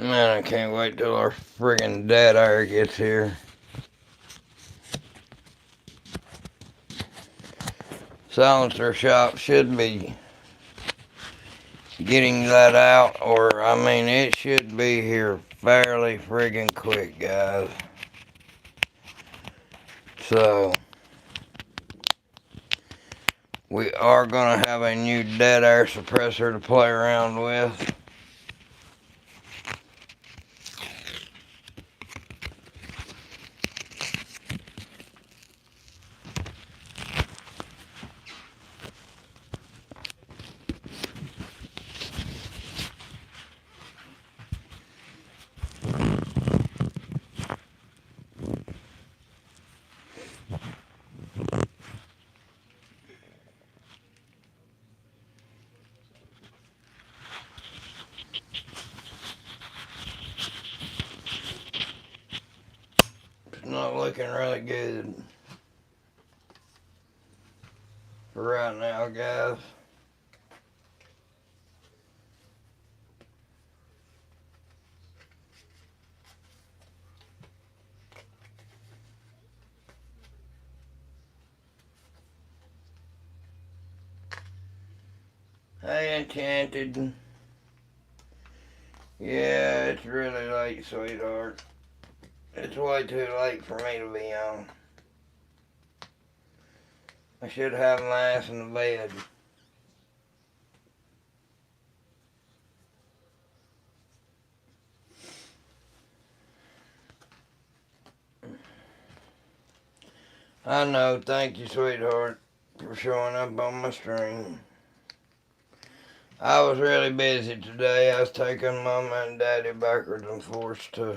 Man, I can't wait till our friggin' dead air gets here. Silencer shop should be getting that out, or I mean, it should be here fairly friggin' quick, guys. So, we are gonna have a new dead air suppressor to play around with. It's not looking really good for right now, guys. Hey, Enchanted. Yeah, it's really late, sweetheart. It's way too late for me to be on. I should have my ass in the bed. I know, thank you, sweetheart, for showing up on my stream. I was really busy today. I was taking Mama and Daddy backwards and forwards to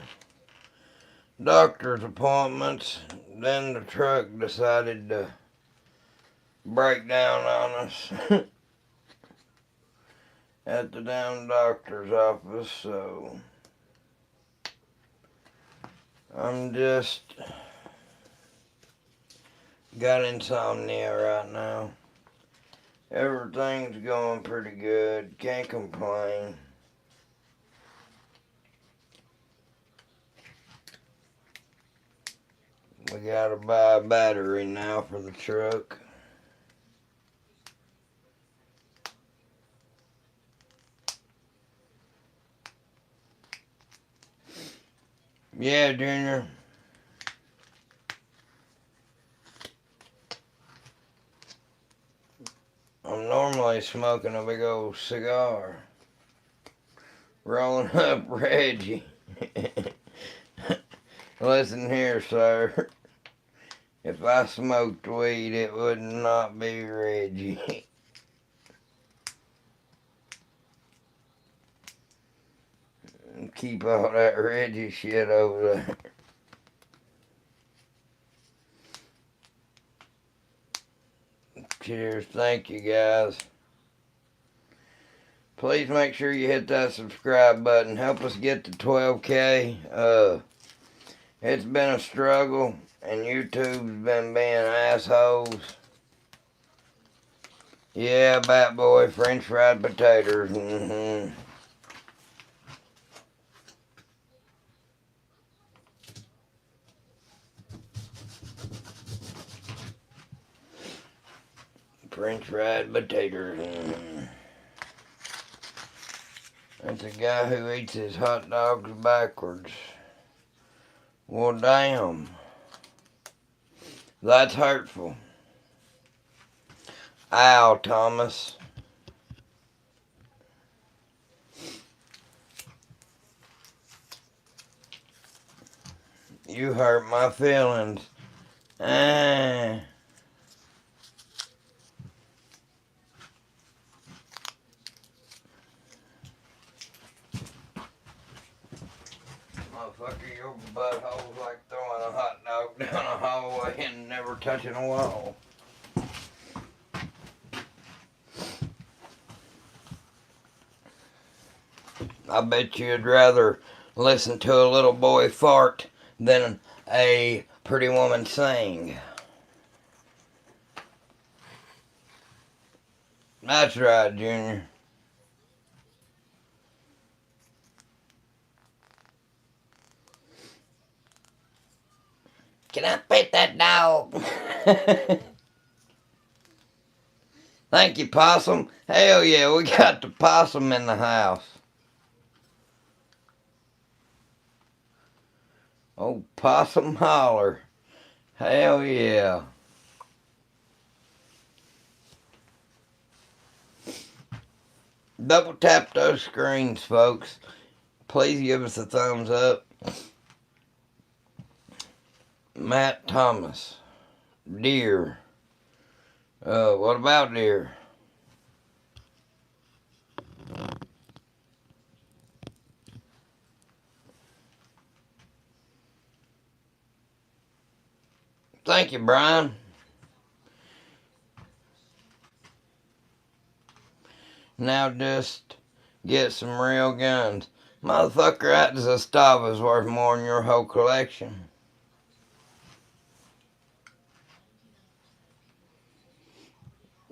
doctor's appointments. Then the truck decided to break down on us at the damn doctor's office, so I'm just got insomnia right now. Everything's going pretty good. Can't complain. We gotta buy a battery now for the truck. Yeah, Junior. I'm normally smoking a big old cigar. Rolling up Reggie. Listen here, sir. If I smoked weed, it would not be Reggie. Keep all that Reggie shit over there. Cheers. Thank you, guys. Please make sure you hit that subscribe button. Help us get to 12K. It's been a struggle, and YouTube's been being assholes. Yeah, Bat Boy, French fried potatoes. French fried potatoes. That's a guy who eats his hot dogs backwards. Well, damn. That's hurtful. Ow, Thomas. You hurt my feelings. Ah. Motherfucker, your butthole's like throwing a hot dog down a hallway and never touching a wall. I bet you'd rather listen to a little boy fart than a pretty woman sing. That's right, Junior. Can I pet that dog? Thank you, Possum. Hell yeah, we got the possum in the house. Oh, Possum holler. Hell yeah. Double tap those screens, folks. Please give us a thumbs up. Matt Thomas. Deer. What about deer? Thank you, Brian. Now just get some real guns. Motherfucker, that Zastava's worth more than your whole collection.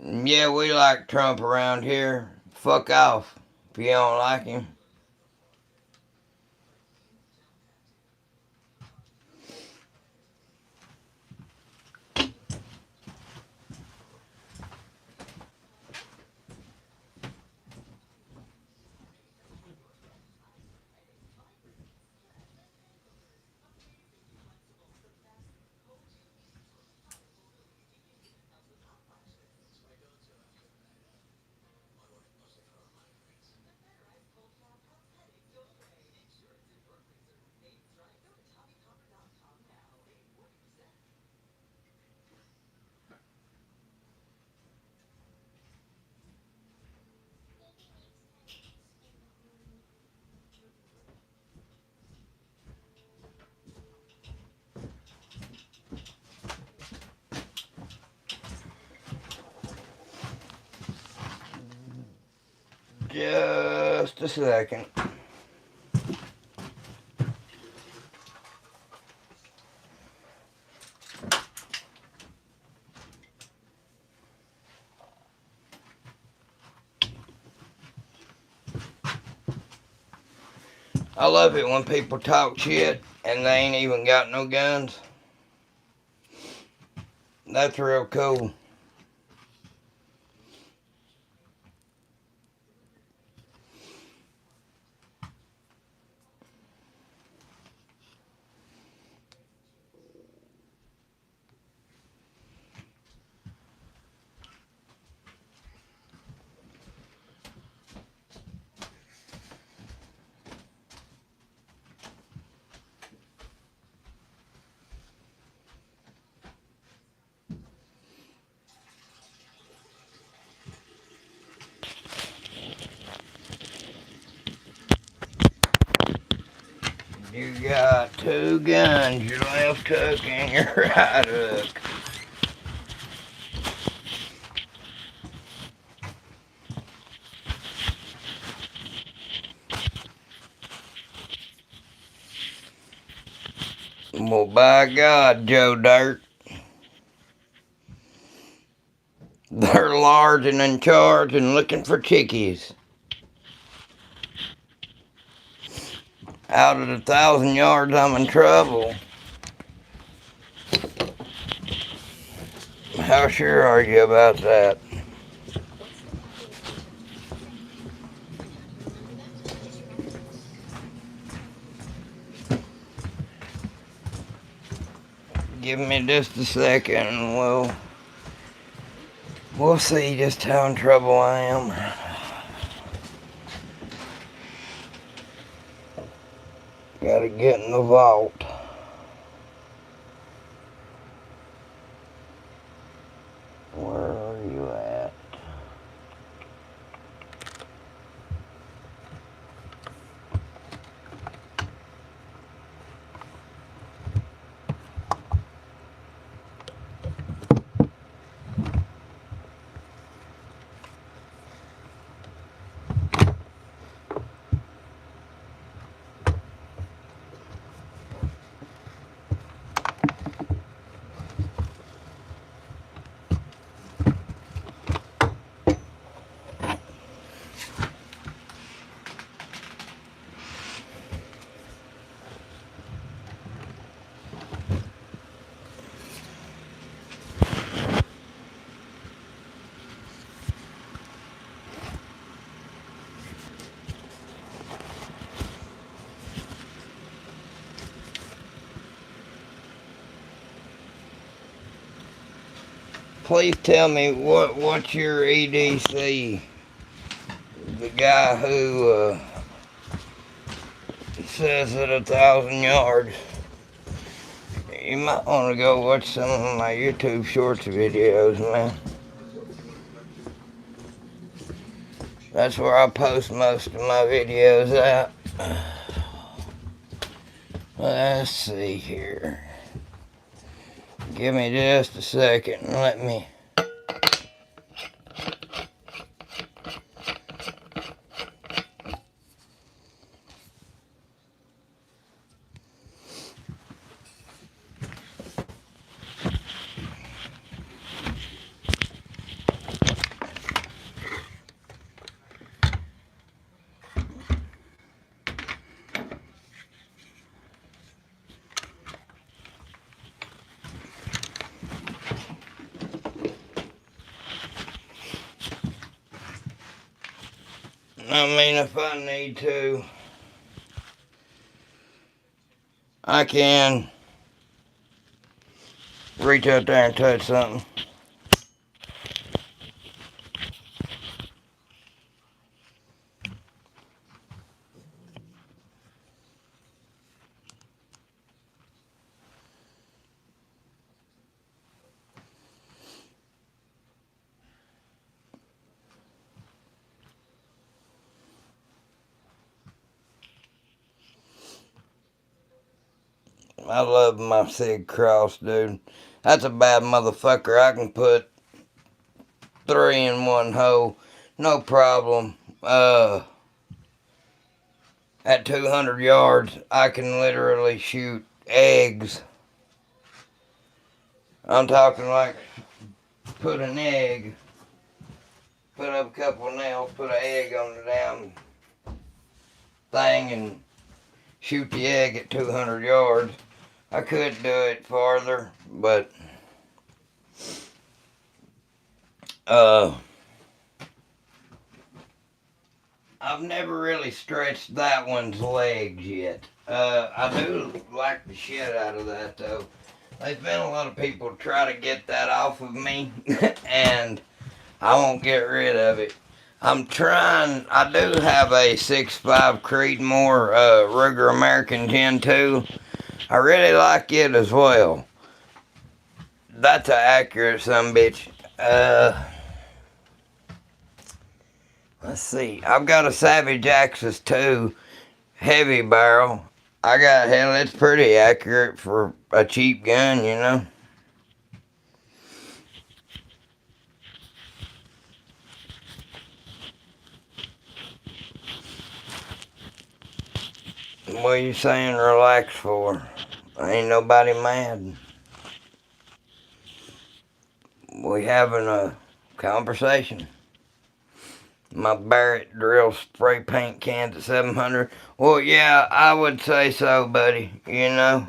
Yeah, we like Trump around here. Fuck off if you don't like him. Just a second. I love it when people talk shit and they ain't even got no guns. That's real cool. You got two guns, your left hook and your right hook. Well, by God, Joe Dirt. They're large and in charge and looking for chickies. Out at 1,000 yards, I'm in trouble. How sure are you about that? Give me just a second and we'll see just how in trouble I am. Gotta get in the vault. Where are you at? please tell me what's your EDC? The guy who says at 1,000 yards. You might want to go watch some of my YouTube Shorts videos, man. That's where I post most of my videos at. Let's see here. Give me just a second and let me... I mean, if I need to, I can reach out there and touch something. I love my Sig Cross, dude. That's a bad motherfucker. I can put 3 in one hole, no problem. At 200 yards, I can literally shoot eggs. I'm talking like put an egg, put up a couple of nails, put an egg on the damn thing and shoot the egg at 200 yards. I could do it farther, but I've never really stretched that one's legs yet. I do like the shit out of that though. There's been a lot of people try to get that off of me and I won't get rid of it. I'm trying. I do have a 6.5 Creedmoor Ruger American Gen 2. I really like it as well. That's an accurate sumbitch. Let's see. I've got a Savage Axis 2 heavy barrel. Hell, it's pretty accurate for a cheap gun, you know. What are you saying relax for? Ain't nobody mad. We having a conversation. My Barrett drill spray paint cans at 700. Well, yeah, I would say so, buddy. You know,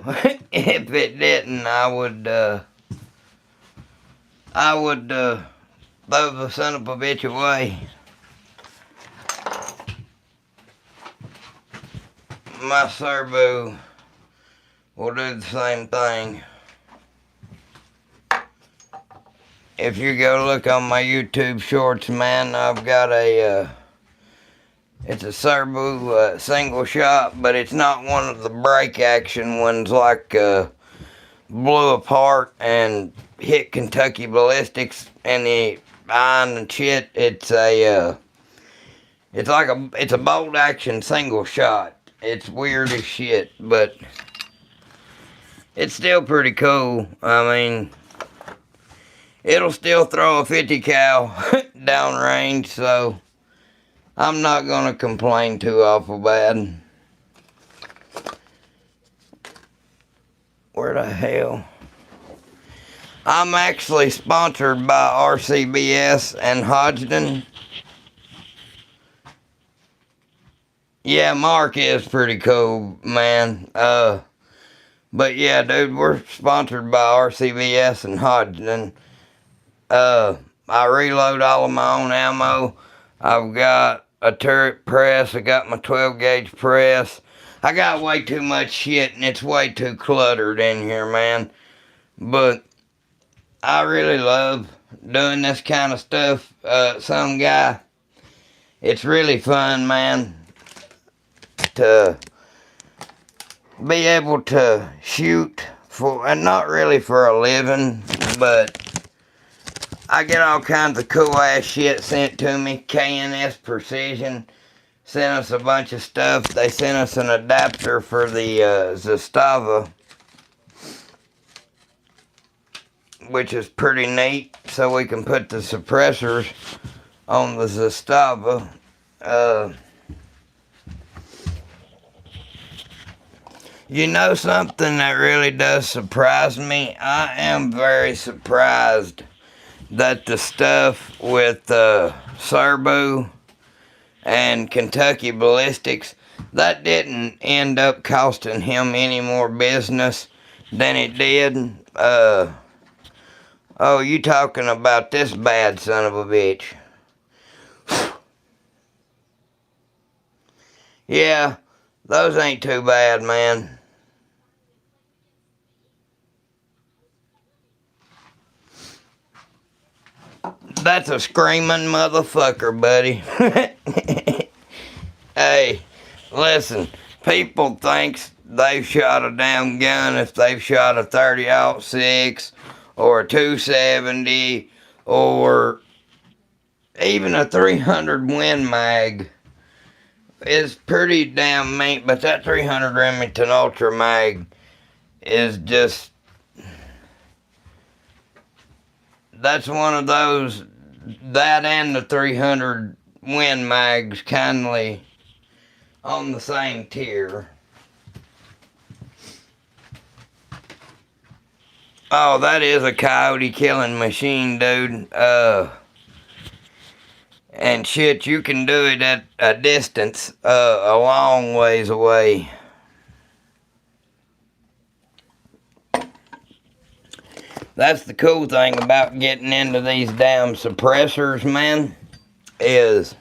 if it didn't, I would throw the son of a bitch away. My servo will do the same thing. If you go look on my YouTube Shorts, man, I've got it's a servo single shot, but it's not one of the break action ones like blew apart and hit Kentucky ballistics and the eye and shit. It's a bolt action single shot. It's weird as shit, but it's still pretty cool. I mean, it'll still throw a 50 cal downrange, so I'm not gonna complain too awful bad. Where the hell? I'm actually sponsored by RCBS and Hodgdon. Yeah, Mark is pretty cool, man. But yeah, dude, we're sponsored by RCBS and Hodgdon. I reload all of my own ammo. I've got a turret press. I got my 12 gauge press. I got way too much shit and it's way too cluttered in here, man. But I really love doing this kind of stuff. Some guy, it's really fun, man, to be able to shoot for, and not really for a living, but I get all kinds of cool ass shit sent to me. K&S Precision sent us a bunch of stuff. They sent us an adapter for the Zastava, which is pretty neat, so we can put the suppressors on the Zastava. You know something that really does surprise me? I am very surprised that the stuff with Serbu and Kentucky Ballistics, that didn't end up costing him any more business than it did. Oh, you talking about this bad son of a bitch. Yeah, those ain't too bad, man. That's a screaming motherfucker, buddy. Hey, listen, people thinks they've shot a damn gun if they've shot a 30-06 or a 270 or even a 300 Win Mag. Is pretty damn neat, but that 300 Remington Ultra Mag is just, that's one of those, that and the 300 Win Mags kindly on the same tier. Oh, that is a coyote killing machine, dude. And shit, you can do it at a distance, a long ways away. That's the cool thing about getting into these damn suppressors, man, is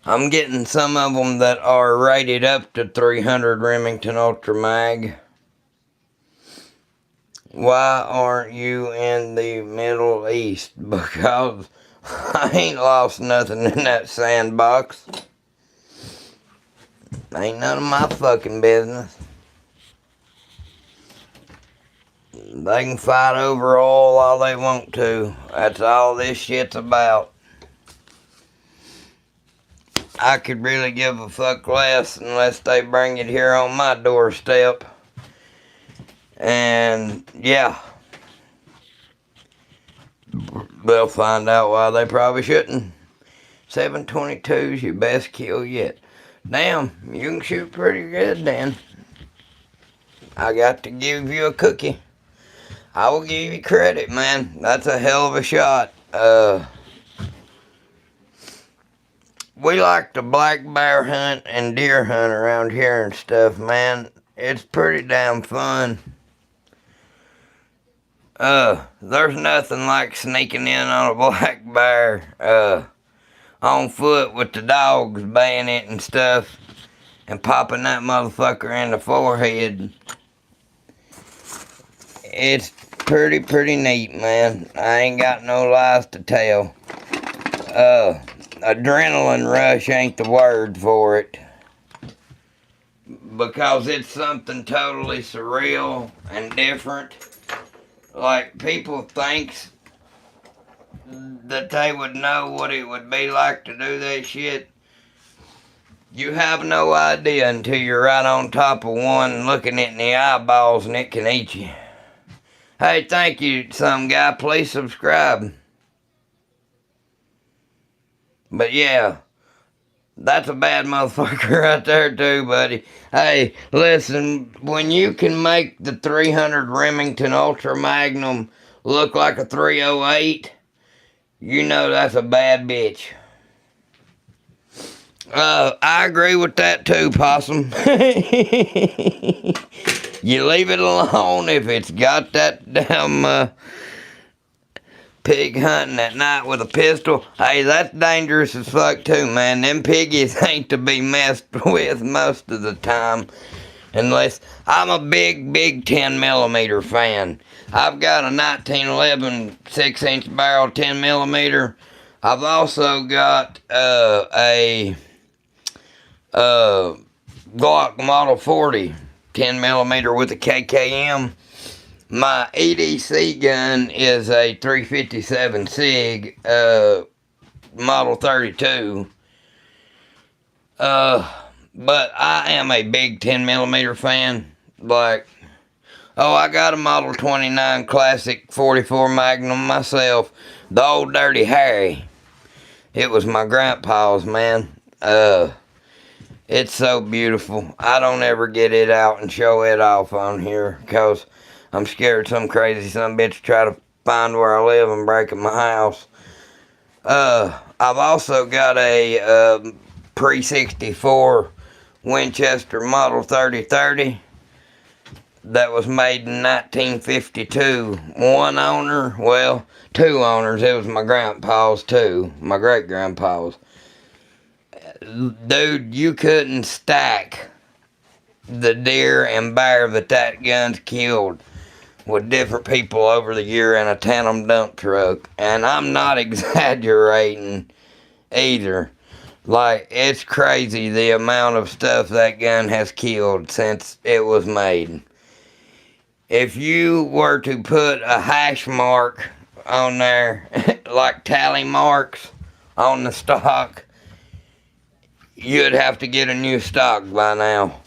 I'm getting some of them that are rated up to 300 Remington Ultra Mag. Why aren't you in the Middle East? Because I ain't lost nothing in that sandbox. Ain't none of my fucking business. They can fight over oil all they want to. That's all this shit's about. I could really give a fuck less unless they bring it here on my doorstep. And yeah, they'll find out why they probably shouldn't. 7.22's your best kill yet. Damn, you can shoot pretty good then. I got to give you a cookie. I will give you credit, man. That's a hell of a shot. We like to black bear hunt and deer hunt around here and stuff, man. It's pretty damn fun. There's nothing like sneaking in on a black bear, on foot with the dogs baying it and stuff, and popping that motherfucker in the forehead. It's pretty neat, man. I ain't got no lies to tell. Adrenaline rush ain't the word for it, because it's something totally surreal and different. Like, people thinks that they would know what it would be like to do that shit. You have no idea until you're right on top of one, looking it in the eyeballs, and it can eat you. Hey, thank you, some guy. Please subscribe. But yeah, that's a bad motherfucker right there too, buddy. Hey, listen, when you can make the 300 Remington Ultra Magnum look like a 308, you know that's a bad bitch. I agree with that too, Possum. You leave it alone if it's got that damn pig hunting at night with a pistol. Hey, that's dangerous as fuck too, man. Them piggies ain't to be messed with most of the time. Unless I'm a big 10 millimeter fan. I've got a 1911 6-inch barrel 10 millimeter. I've also got a Glock Model 40 10 millimeter with a KKM. My EDC gun is a 357 SIG Model 32. But I am a big 10 millimeter fan. Like, oh, I got a Model 29 Classic 44 Magnum myself. The old Dirty Harry. It was my grandpa's, man. It's so beautiful. I don't ever get it out and show it off on here because I'm scared some crazy son bitch try to find where I live and break in my house. I've also got a pre-64 Winchester Model 3030 that was made in 1952. One owner, well, two owners. It was my grandpa's too, my great-grandpa's. Dude, you couldn't stack the deer and bear that gun's killed with different people over the year in a tandem dump truck. And I'm not exaggerating either. Like, it's crazy the amount of stuff that gun has killed since it was made. If you were to put a hash mark on there, like tally marks on the stock, you'd have to get a new stock by now.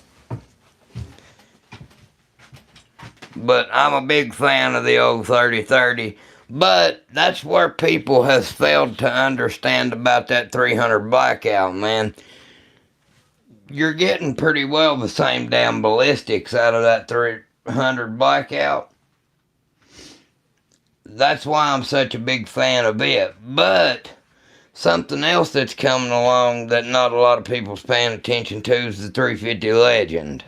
But I'm a big fan of the old 3030. But that's where people has failed to understand about that 300 blackout, man. You're getting pretty well the same damn ballistics out of that 300 blackout. That's why I'm such a big fan of it. But something else that's coming along that not a lot of people's paying attention to is the 350 Legend.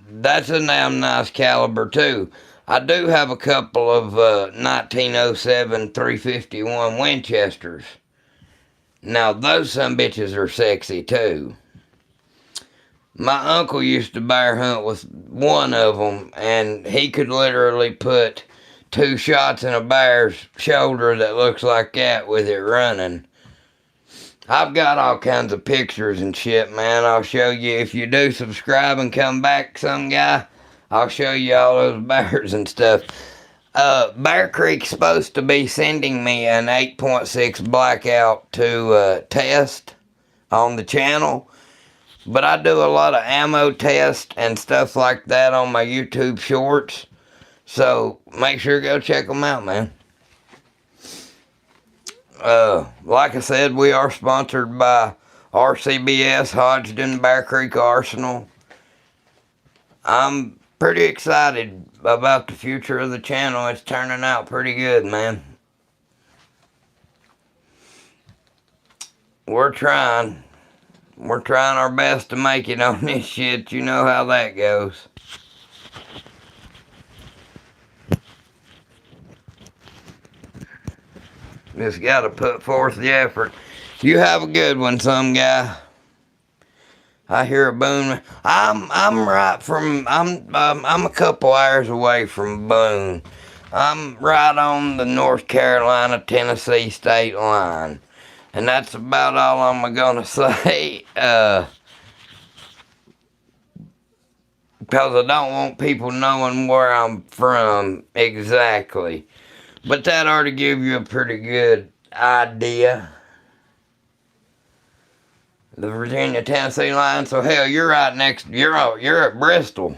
That's a damn nice caliber too. I do have a couple of 1907 351 Winchesters. Now those sumbitches are sexy too. My uncle used to bear hunt with one of them, and he could literally put 2 shots in a bear's shoulder that looks like that with it running. I've got all kinds of pictures and shit, man. I'll show you if you do subscribe and come back, some guy. I'll show you all those bears and stuff. Bear Creek's supposed to be sending me an 8.6 blackout to test on the channel. But I do a lot of ammo tests and stuff like that on my YouTube shorts. So make sure to go check them out, man. Like I said, we are sponsored by RCBS, Hodgdon, Bear Creek Arsenal. I'm pretty excited about the future of the channel. It's turning out pretty good, man. We're trying our best to make it on this shit. You know how that goes. Just gotta put forth the effort. You have a good one, some guy. I hear a boom. I'm a couple hours away from Boone. I'm right on the North Carolina Tennessee state line, and that's about all I'm gonna say. Because I don't want people knowing where I'm from exactly. But that ought to give you a pretty good idea. The Virginia-Tennessee line. So hell, you're right next. You're at Bristol.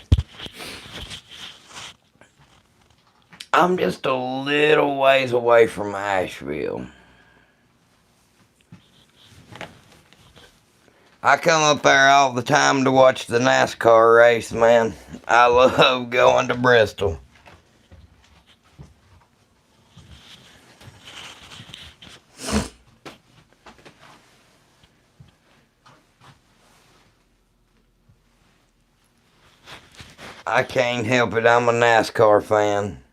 I'm just a little ways away from Asheville. I come up there all the time to watch the NASCAR race, man. I love going to Bristol. I can't help it, I'm a NASCAR fan.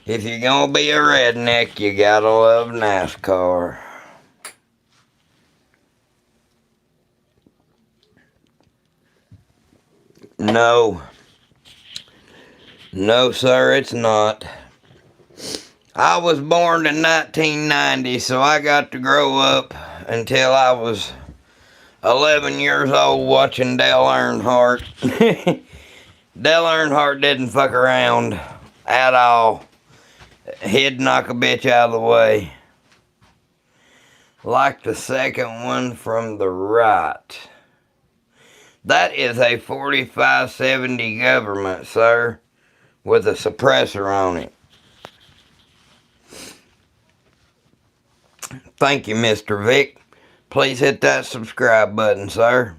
If you're gonna be a redneck, you gotta love NASCAR. No. No, sir, it's not. I was born in 1990, so I got to grow up until I was 11 years old watching Dale Earnhardt. Dale Earnhardt didn't fuck around at all. He'd knock a bitch out of the way. Like the second one from the right. That is a 4570 government, sir, with a suppressor on it. Thank you, Mr. Vic. Please hit that subscribe button, sir.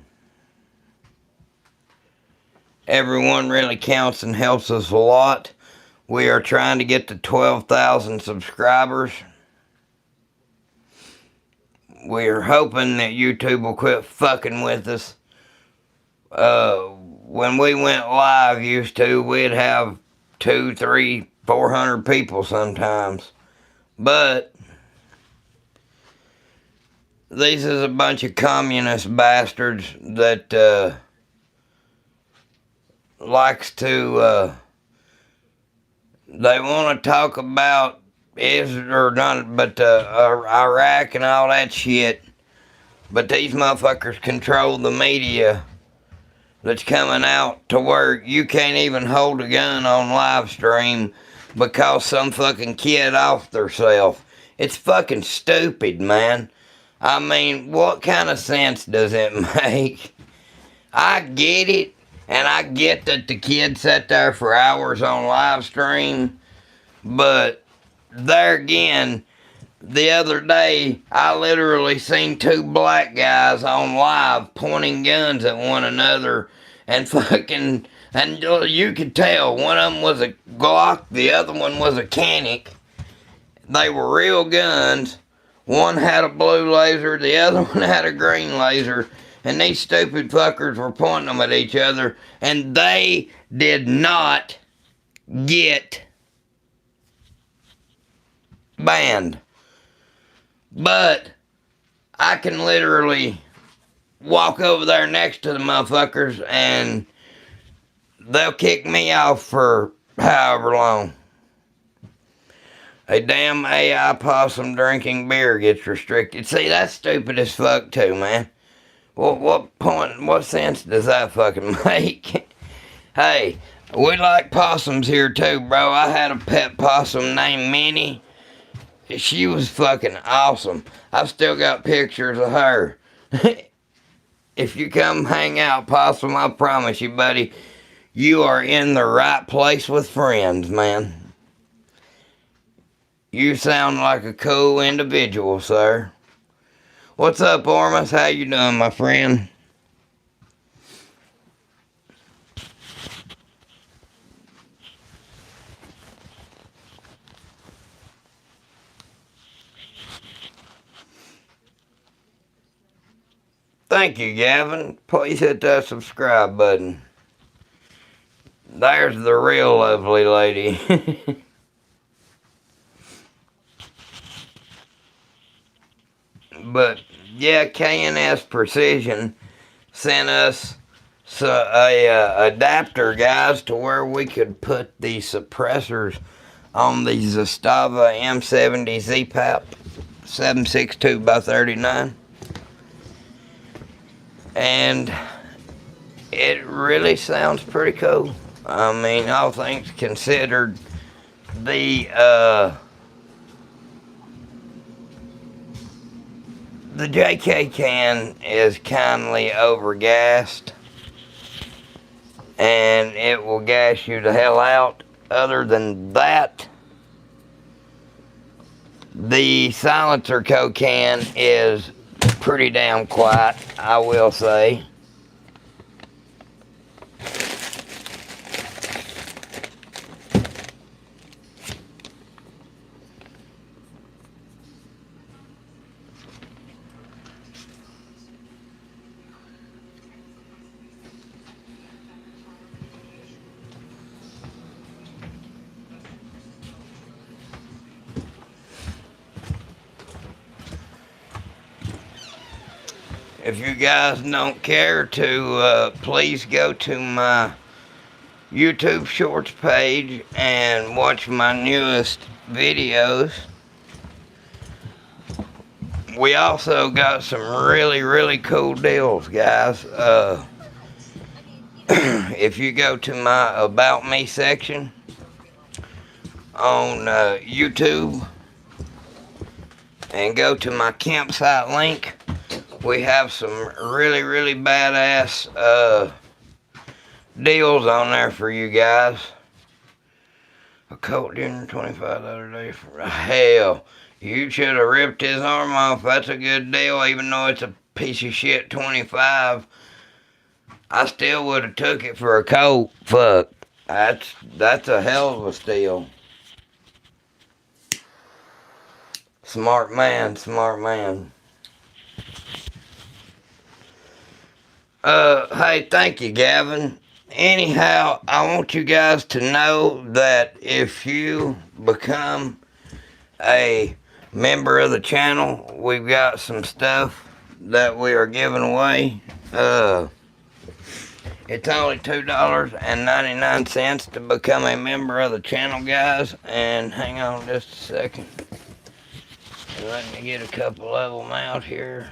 Everyone really counts and helps us a lot. We are trying to get to 12,000 subscribers. We're hoping that YouTube will quit fucking with us. When we went live we'd have 200, 300, 400 people sometimes. But this is a bunch of communist bastards that likes to they want to talk about Israel or not, but Iraq and all that shit. But these motherfuckers control the media that's coming out to where you can't even hold a gun on live stream because some fucking kid off theirself. It's fucking stupid, man. I mean, what kind of sense does it make? I get it, and I get that the kid sat there for hours on live stream, but there again, the other day, I literally seen two black guys on live pointing guns at one another and fucking, and you could tell one of them was a Glock, the other one was a Canic. They were real guns. One had a blue laser, the other one had a green laser, and these stupid fuckers were pointing them at each other, and they did not get banned. But I can literally walk over there next to the motherfuckers and they'll kick me off for however long. A damn AI possum drinking beer gets restricted. See, that's stupid as fuck too, man. What sense does that fucking make? Hey, we like possums here too, bro. I had a pet possum named Minnie. She was fucking awesome. I've still got pictures of her. If you come hang out, Possum, I promise you, buddy, you are in the right place with friends, man. You sound like a cool individual, sir. What's up, Ormus? How you doing, my friend? Thank you, Gavin. Please hit that subscribe button. There's the real lovely lady. But, yeah, K&S Precision sent us a adapter, guys, to where we could put the suppressors on the Zastava M70 ZPAP 762x39. And it really sounds pretty cool. I mean, all things considered, the JK can is kindly overgassed, and it will gas you the hell out. Other than that, the silencer can is pretty damn quiet, I will say. if you guys don't care to, please go to my YouTube Shorts page and watch my newest videos. We also got some really cool deals, guys. If you go to my About Me section on YouTube and go to my campsite link, we have some really badass deals on there for you guys. A Colt dinner, $25 a day for hell. You should have ripped his arm off. That's a good deal, even though it's a piece of shit 25. I still would have took it for a Colt. Fuck. That's a hell of a steal. Smart man, smart man. Hey, thank you, Gavin. Anyhow, I want you guys to know that if you become a member of the channel, we've got some stuff that we are giving away. It's only $2.99 to become a member of the channel, guys. And hang on just a second. Let me get a couple of them out here.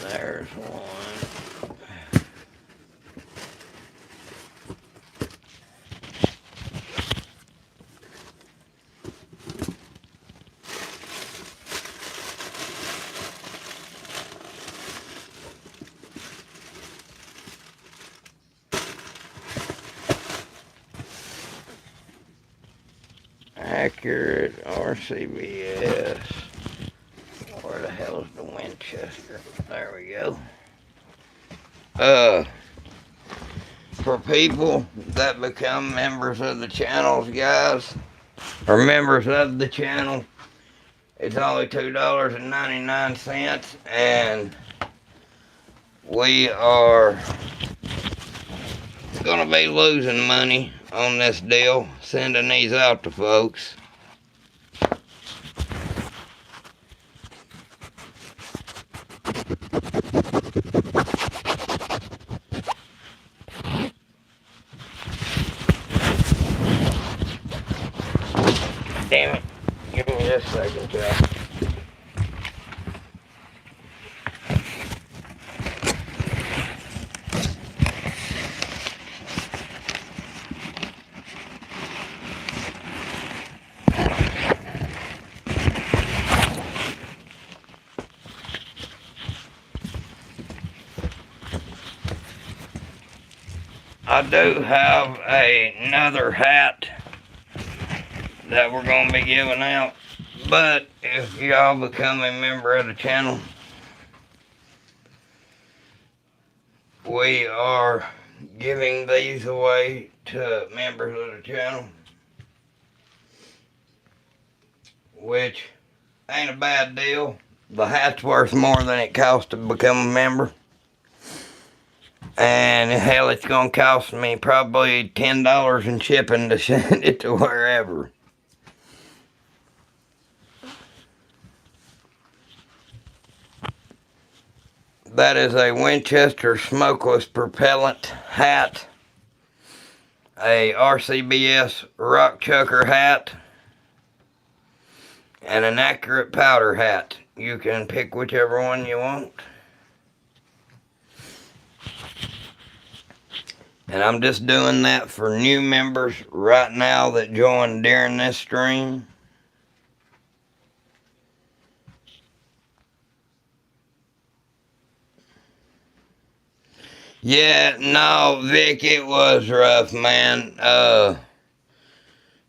There's one. Accurate RCBS. Where the hell is the Winchester? There we go. For people that become members of the channels, guys, or members of the channel, it's only $2.99, and we are gonna be losing money on this deal, sending these out to folks. Damn it. Give me just a second, Joe. I do have another hat that we're going to be giving out, but if y'all become a member of the channel, we are giving these away to members of the channel, which ain't a bad deal. The hat's worth more than it costs to become a member. And hell, it's going to cost me probably $10 in shipping to send it to wherever. That is a Winchester smokeless propellant hat, a RCBS rock chucker hat, and an accurate powder hat. You can pick whichever one you want. And I'm just doing that for new members right now that joined during this stream. Yeah, no, Vic, it was rough, man.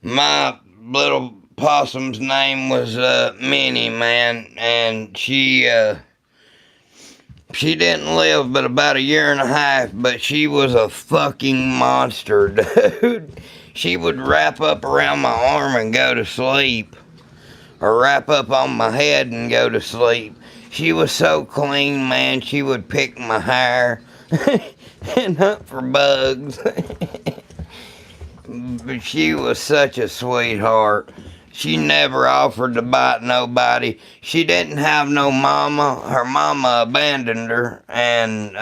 My little possum's name was Minnie, man, and she didn't live but about 1.5 years, but she was a fucking monster, dude. She would wrap up around my arm and go to sleep, or wrap up on my head and go to sleep. She was so clean, man. She would pick my hair and hunt for bugs. But she was such a sweetheart. She never offered to bite nobody. She didn't have no mama. Her mama abandoned her, and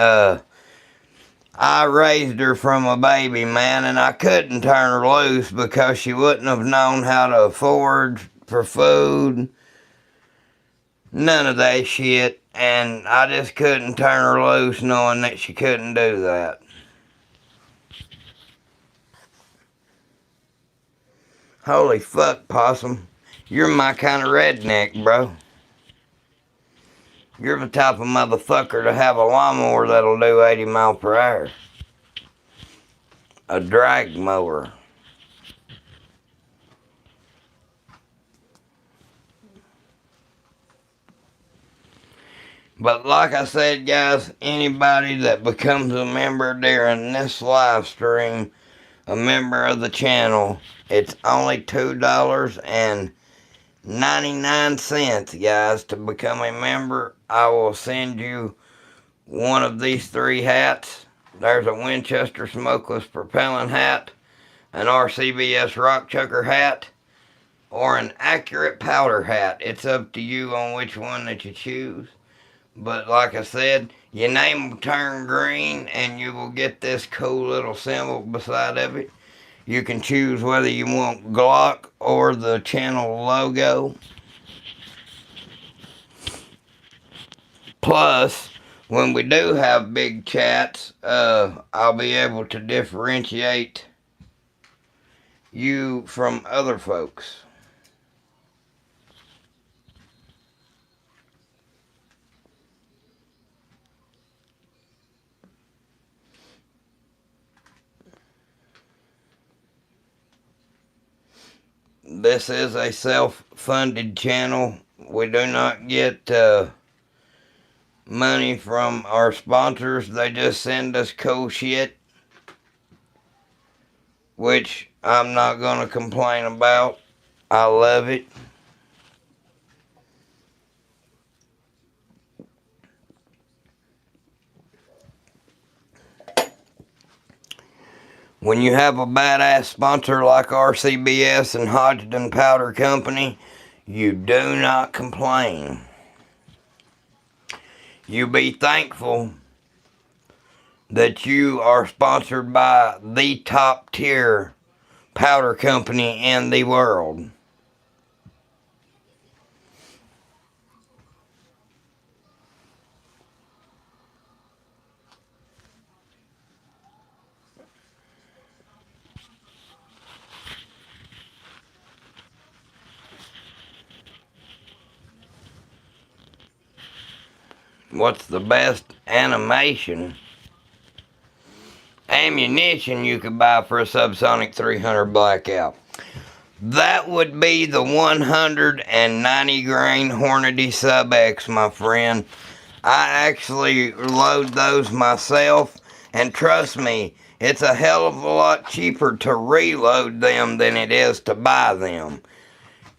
I raised her from a baby, man, and I couldn't turn her loose because she wouldn't have known how to afford for food. None of that shit, and I just couldn't turn her loose knowing that she couldn't do that. Holy fuck, Possum. You're my kind of redneck, bro. You're the type of motherfucker to have a lawnmower that'll do 80 miles per hour. A drag mower. But like I said, guys, anybody that becomes a member during this live stream, a member of the channel, it's only $2.99, guys, to become a member. I will send you one of these 3 hats. There's a Winchester Smokeless Propellant hat, an RCBS Rock Chucker hat, or an Accurate Powder hat. It's up to you on which one that you choose. But like I said, your name will turn green and you will get this cool little symbol beside of it. You can choose whether you want Glock or the channel logo. Plus, when we do have big chats, I'll be able to differentiate you from other folks. This is a self-funded channel. We do not get money from our sponsors. They just send us cool shit, which I'm not going to complain about. I love it. When you have a badass sponsor like RCBS and Hodgdon Powder Company, you do not complain. You be thankful that you are sponsored by the top tier powder company in the world. What's the best ammunition you could buy for a subsonic 300 blackout? That would be the 190 grain Hornady Sub X, my friend. I actually load those myself, and trust me, it's a hell of a lot cheaper to reload them than it is to buy them.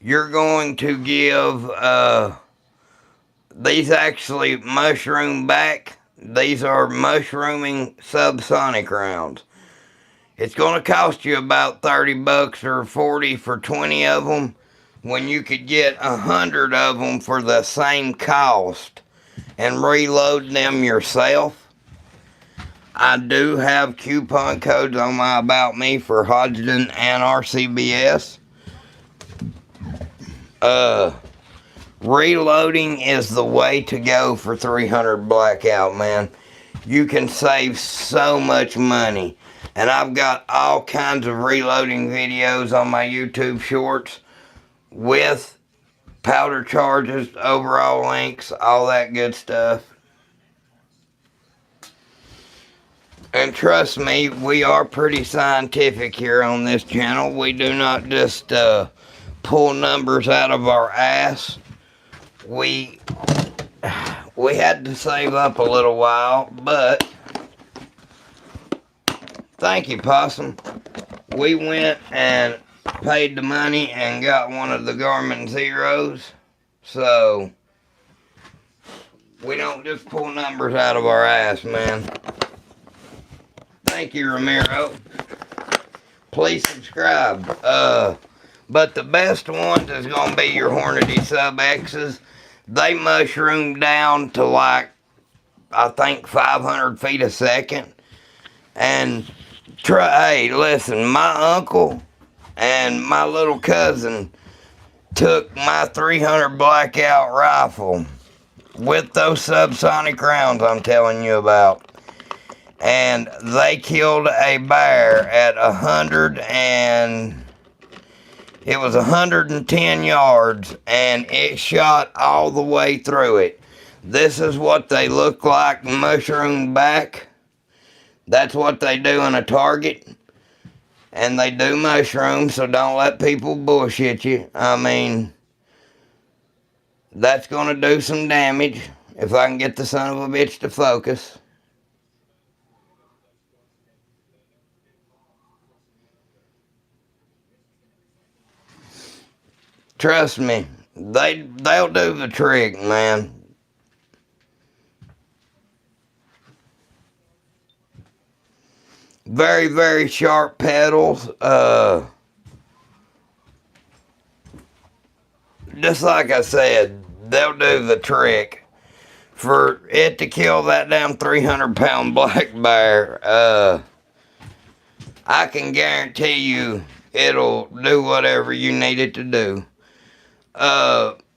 You're going to give these actually mushroom back. These are mushrooming subsonic rounds. It's going to cost you about $30 or $40 for 20 of them, when you could get 100 of them for the same cost and reload them yourself. I do have coupon codes on my About Me for Hodgdon and RCBS. Reloading is the way to go for 300 blackout, man. You can save so much money. And I've got all kinds of reloading videos on my YouTube shorts with powder charges, overall links, all that good stuff. And trust me, we are pretty scientific here on this channel. We do not just pull numbers out of our ass. We had to save up a little while, but thank you, Possum. We went and paid the money and got one of the Garmin Zeros. So we don't just pull numbers out of our ass, man. Thank you, Ramiro. Please subscribe. But the best ones is going to be your Hornady Sub X's. They mushroom down to like, I think 500 feet a second. And hey, listen, my uncle and my little cousin took my 300 blackout rifle with those subsonic rounds I'm telling you about. And they killed a bear at 110 yards, and it shot all the way through it. This is what they look like mushroomed back. That's what they do in a target. And they do mushrooms, so don't let people bullshit you. I mean, that's going to do some damage if I can get the son of a bitch to focus. Trust me, they'll do the trick, man. Very, very sharp pedals. Just like I said, they'll do the trick. For it to kill that damn 300-pound black bear, I can guarantee you it'll do whatever you need it to do.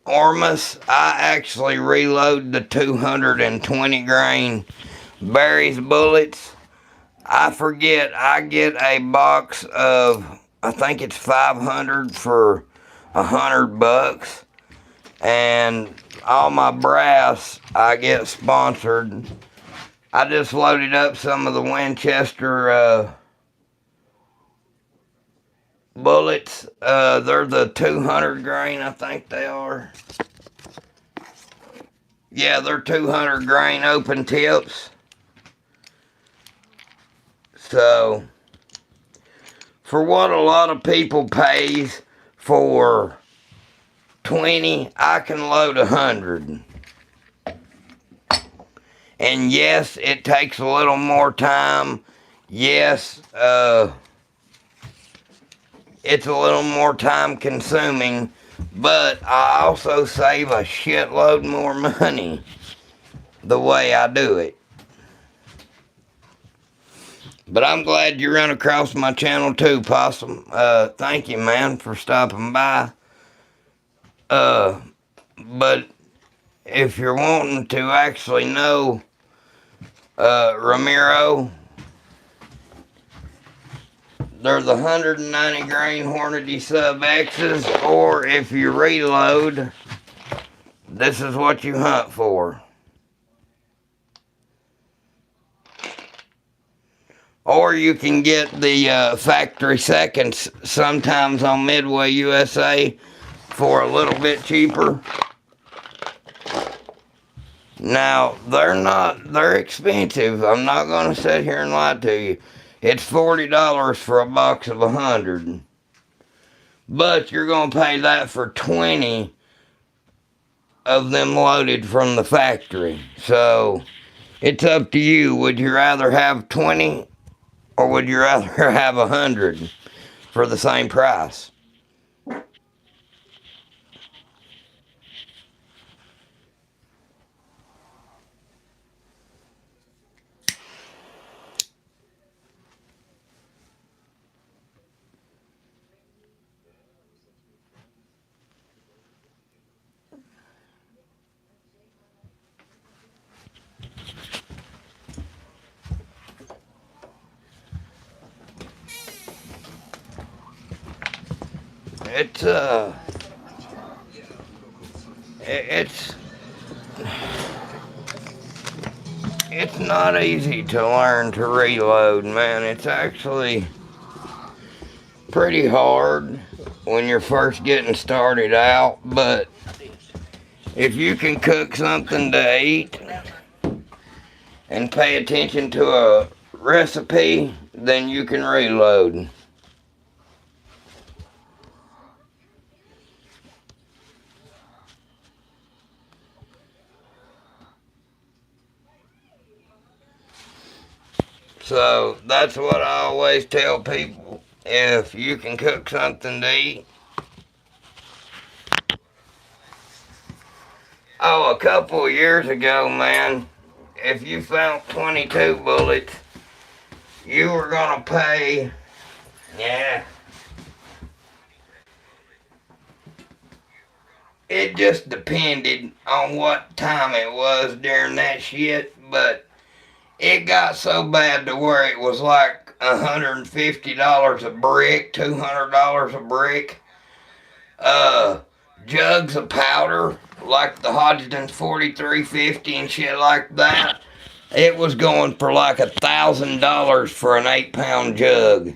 Ormus, I actually reload the 220 grain Barry's bullets. I forget, I get a box of, I think it's 500 for $100. And all my brass, I get sponsored. I just loaded up some of the Winchester bullets. They're the 200 grain, I think they are. Yeah, they're 200 grain open tips. So, for what a lot of people pays for 20, I can load 100. And yes, it takes a little more time. Yes, it's a little more time consuming, but I also save a shitload more money the way I do it. But I'm glad you run across my channel too, Possum. Thank you, man, for stopping by. But if you're wanting to actually know, Ramiro, they're the 190 grain Hornady Sub X's, or if you reload, this is what you hunt for. Or you can get the factory seconds sometimes on Midway USA for a little bit cheaper. Now, they're expensive. I'm not going to sit here and lie to you. It's $40 for a box of 100. But you're going to pay that for 20 of them loaded from the factory. So, it's up to you. Would you rather have 20 or would you rather have 100 for the same price? It's not easy to learn to reload, man. It's actually pretty hard when you're first getting started out, but if you can cook something to eat and pay attention to a recipe, then you can reload. So that's what I always tell people. If you can cook something to eat Oh, a couple of years ago, man, if you found 22 bullets, you were gonna pay, yeah. It just depended on what time it was during that shit, but it got so bad to where it was like $150 a brick, $200 a brick. Uh, Jugs of powder, like the Hodgdon's 4350 and shit like that. It was going for like $1,000 for an 8-pound jug.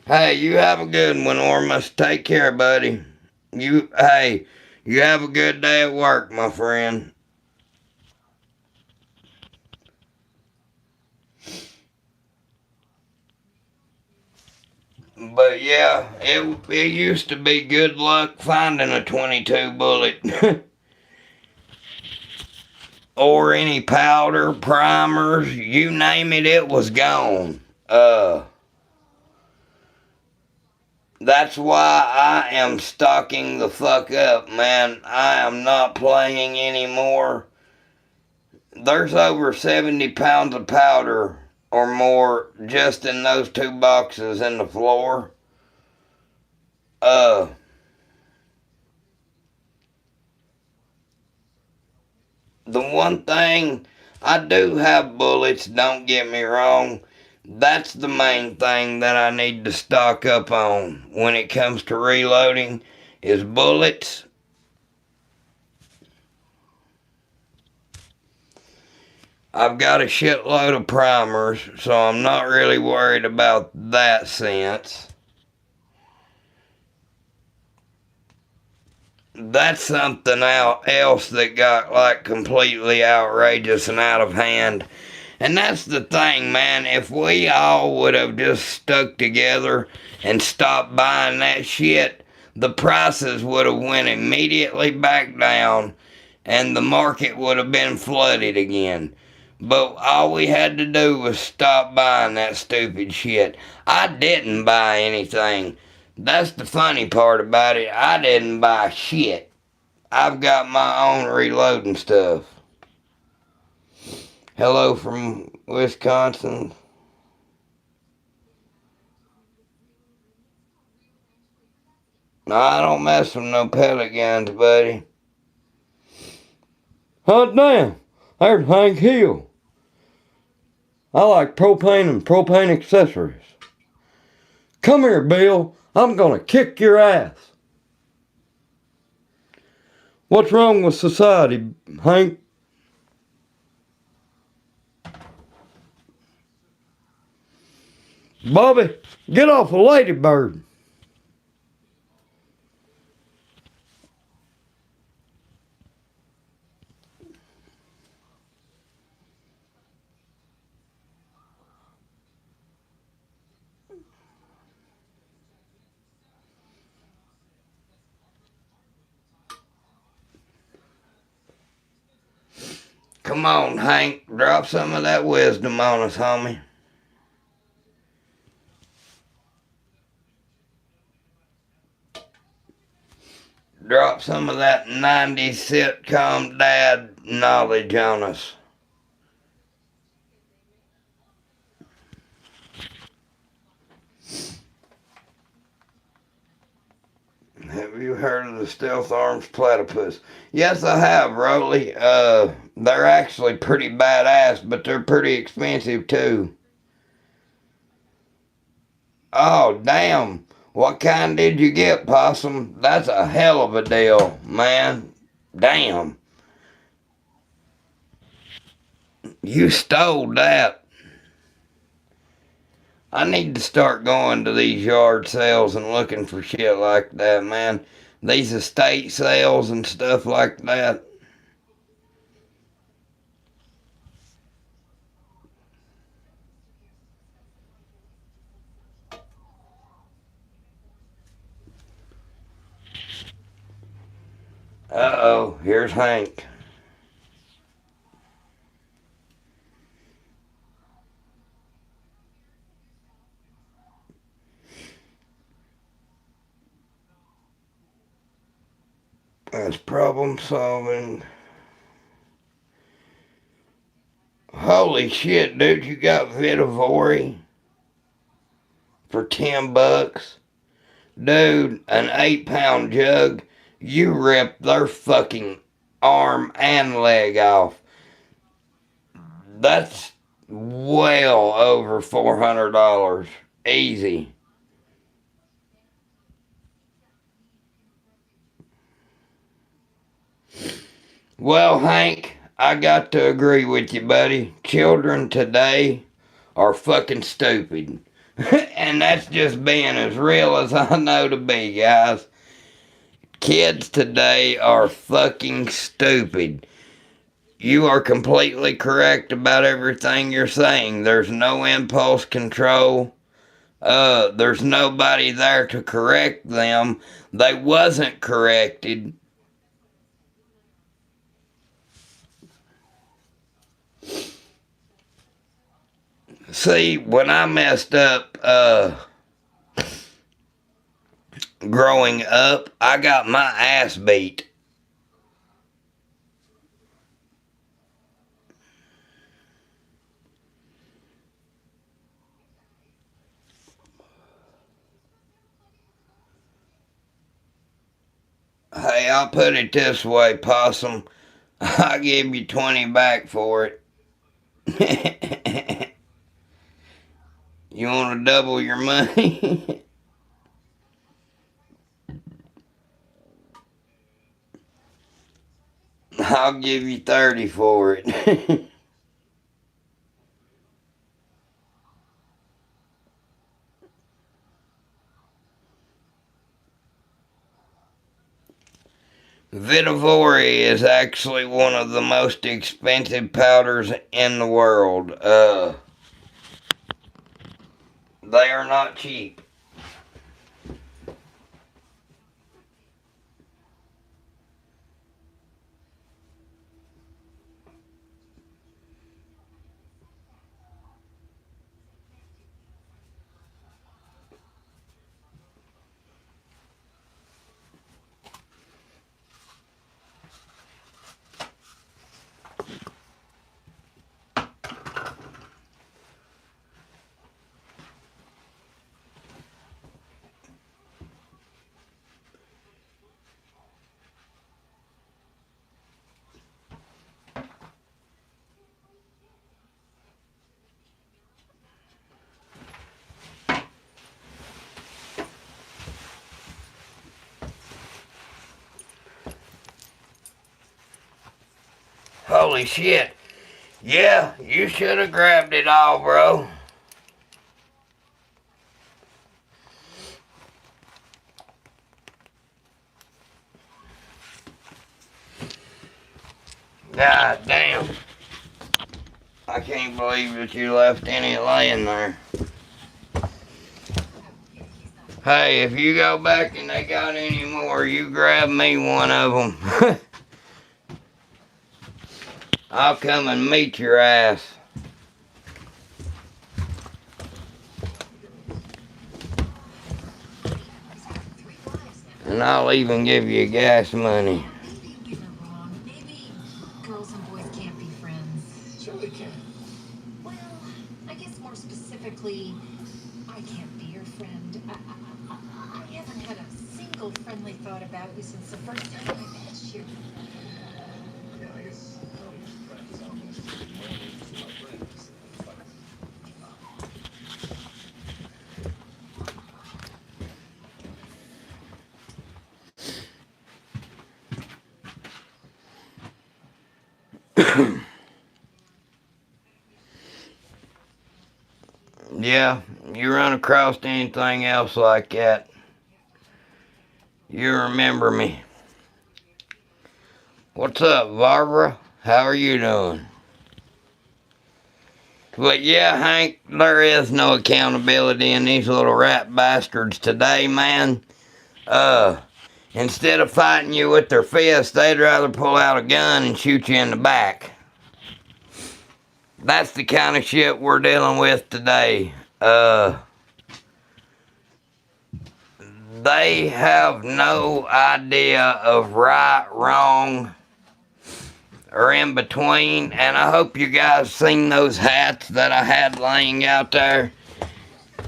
Hey, you have a good one, Ormus. Take care, buddy. You have a good day at work, my friend. But yeah, it used to be good luck finding a 22 bullet. Or any powder, primers, you name it, it was gone. That's why I am stocking the fuck up, man. I am not playing anymore. There's over 70 pounds of powder or more just in those two boxes in the floor. Uh, the one thing, I do have bullets, don't get me wrong. That's the main thing that I need to stock up on when it comes to reloading is bullets. I've got a shitload of primers, so I'm not really worried about that sense. That's something else that got like completely outrageous and out of hand. And that's the thing, man. If we all would have just stuck together and stopped buying that shit, the prices would have went immediately back down and the market would have been flooded again. But all we had to do was stop buying that stupid shit. I didn't buy anything. That's the funny part about it. I didn't buy shit. I've got my own reloading stuff. Hello from Wisconsin. No, I don't mess with no pellet guns, buddy. Hot damn, there's Hank Hill. I like propane and propane accessories. Come here, Bill. I'm gonna kick your ass. What's wrong with society, Hank? Bobby, get off a ladybird. Come on, Hank. Drop some of that wisdom on us, homie. Drop some of that 90s sitcom dad knowledge on us. Have you heard of the Stealth Arms platypus? Yes, I have, Rolly. They're actually pretty badass, but they're pretty expensive too. Oh, damn. What kind did you get, Possum? That's a hell of a deal, man. Damn. You stole that. I need to start going to these yard sales and looking for shit like that, man. These estate sales and stuff like that. Uh-oh, here's Hank. That's problem solving. Holy shit, dude, you got Vitavori for $10? Dude, an 8-pound jug, you ripped their fucking arm and leg off. That's well over $400. Easy. Well, Hank, I got to agree with you, buddy. Children today are fucking stupid. And that's just being as real as I know to be, guys. Kids today are fucking stupid. You are completely correct about everything you're saying. There's no impulse control. There's nobody there to correct them. They wasn't corrected. See, when I messed up growing up, I got my ass beat. Hey, I'll put it this way, Possum. I'll give you 20 back for it. You want to double your money? I'll give you 30 for it. Vitavori is actually one of the most expensive powders in the world. They are not cheap. Holy shit. Yeah, you should have grabbed it all, bro. God damn. I can't believe that you left any laying there. Hey, if you go back and they got any more, you grab me one of them. I'll come and meet your ass. And I'll even give you gas money. Maybe you're wrong. Maybe girls and boys can't be friends. Sure they can. Well, I guess more specifically, I can't be your friend. I haven't had a single friendly thought about you since the first time I met you. Yeah, I guess friends almost my friends. Yeah, you run across anything else like that, you remember me. What's up, Barbara? How are you doing? But yeah, Hank, there is no accountability in these little rat bastards today, man. Instead of fighting you with their fists, they'd rather pull out a gun and shoot you in the back. That's the kind of shit we're dealing with today. They have no idea of right, wrong, or in between. And I hope you guys seen those hats that I had laying out there.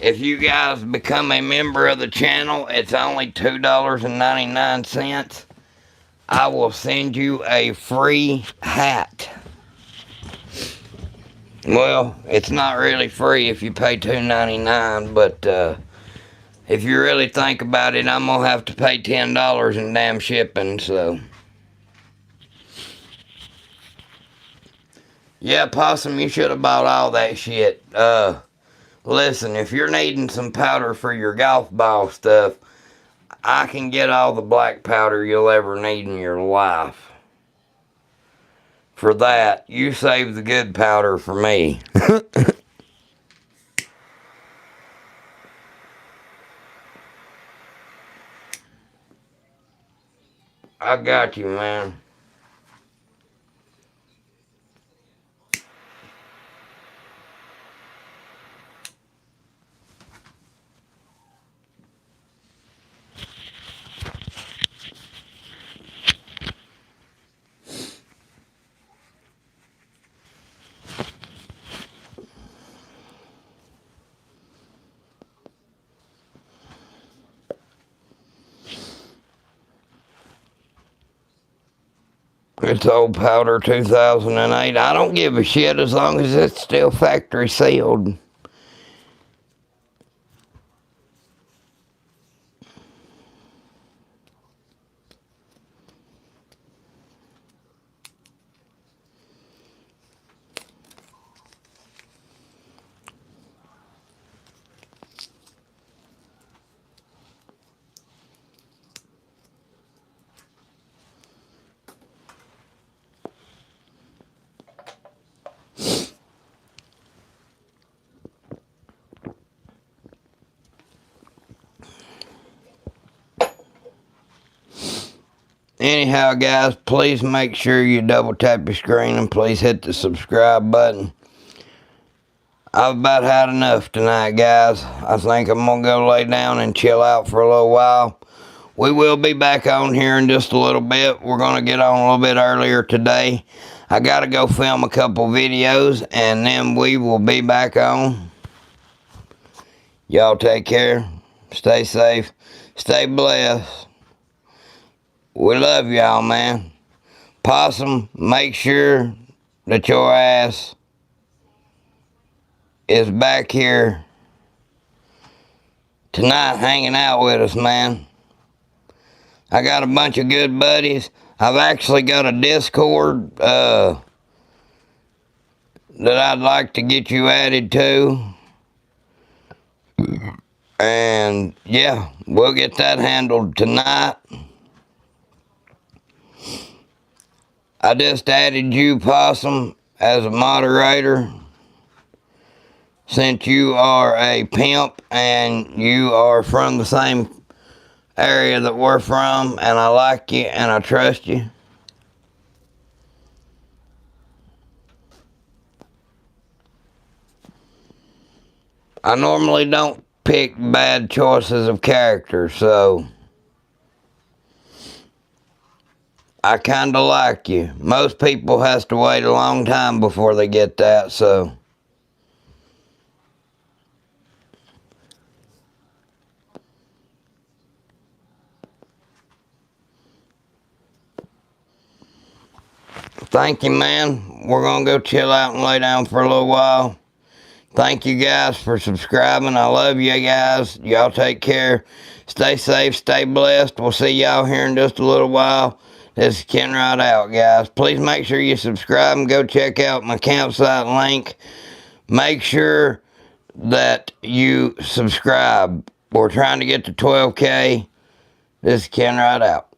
If you guys become a member of the channel, it's only $2.99. I will send you a free hat. Well, it's not really free if you pay $2.99, but if you really think about it, I'm gonna have to pay $10 in damn shipping, so. Yeah, Possum, you should have bought all that shit. Listen, if you're needing some powder for your golf ball stuff, I can get all the black powder you'll ever need in your life. For that, you save the good powder for me. I got you, man. It's old powder 2008. I don't give a shit as long as it's still factory sealed. Anyhow, guys, please make sure you double tap your screen and please hit the subscribe button. I've about had enough tonight, guys. I think I'm going to go lay down and chill out for a little while. We will be back on here in just a little bit. We're going to get on a little bit earlier today. I got to go film a couple videos, and then we will be back on. Y'all take care. Stay safe. Stay blessed. We love y'all, man. Possum, make sure that your ass is back here tonight hanging out with us, man. I got a bunch of good buddies. I've actually got a Discord that I'd like to get you added to. And yeah, we'll get that handled tonight. I just added you, Possum, as a moderator. Since you are a pimp and you are from the same area that we're from, and I like you and I trust you. I normally don't pick bad choices of character, so I kind of like you. Most people has to wait a long time before they get that, so. Thank you, man. We're going to go chill out and lay down for a little while. Thank you guys for subscribing. I love you guys. Y'all take care. Stay safe. Stay blessed. We'll see y'all here in just a little while. This is Ken Rod out, guys. Please make sure you subscribe and go check out my campsite link. Make sure that you subscribe. We're trying to get to 12K. This is Ken Rod out.